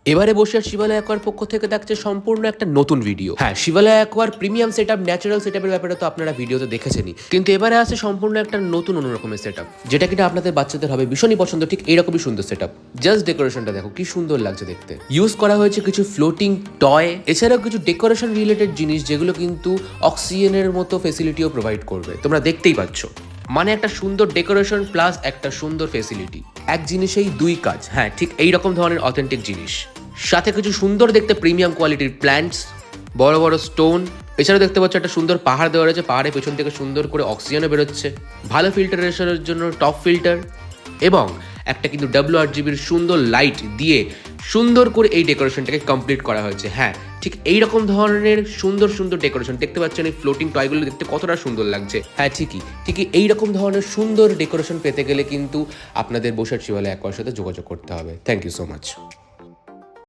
এবারে বসে আর শিবালয় অ্যাকোয়ার পক্ষ থেকে থাকছে সম্পূর্ণ একটা নতুন ভিডিও। হ্যাঁ, শিবালয় অ্যাকোয়ার প্রিমিয়াম সেটআপ, ন্যাচারাল সেটআপের ব্যাপারে তো আপনারা ভিডিওতে দেখেছেনই, কিন্তু এবারে আছে সম্পূর্ণ একটা নতুন অন্যরকমের সেটআপ, যেটা কিনা আপনাদের বাচ্চাদের হবে ভীষণই পছন্দ। ঠিক এইরকমই সুন্দর সেটআপ। জাস্ট ডেকোরেশনটা দেখো কি সুন্দর লাগছে দেখতে। ইউজ করা হয়েছে কিছু ফ্লোটিং টয়, এছাড়াও কিছু ডেকোরেশন রিলেটেড জিনিস, যেগুলো কিন্তু অক্সিজেনের মতো ফেসিলিটিও প্রোভাইড করবে। তোমরা দেখতেই পাচ্ছ, মানে একটা সুন্দর ডেকোরেশন প্লাস একটা সুন্দর ফেসিলিটি, এক জিনিসেই দুই কাজ। হ্যাঁ, ঠিক এইরকম ধরনের অথেন্টিক জিনিস, সাথে কিছু সুন্দর দেখতে প্রিমিয়াম কোয়ালিটির প্ল্যান্টস, বড় বড় স্টোন। এছাড়াও দেখতে পাচ্ছ একটা সুন্দর পাহাড় দেওয়া রয়েছে, পাহাড়ের পেছন থেকে সুন্দর করে অক্সিজেনও বেরোচ্ছে, ভালো ফিল্টারেশনের জন্য টপ ফিল্টার, এবং একটা কিন্তু WRGBর সুন্দর লাইট দিয়ে সুন্দর করে এই ডেকোরেশনটাকে কমপ্লিট করা হয়েছে। হ্যাঁ, ঠিক এইরকম ধরনের সুন্দর সুন্দর ডেকোরেশন দেখতে পাচ্ছেন। এই ফ্লোটিং টয়গুলো দেখতে কতটা সুন্দর লাগছে। হ্যাঁ, ঠিকই এইরকম ধরনের সুন্দর ডেকোরেশন পেতে গেলে কিন্তু আপনাদের বসিরহাট শিবালয় অ্যাকোয়ার সাথে যোগাযোগ করতে হবে। Thank you so much.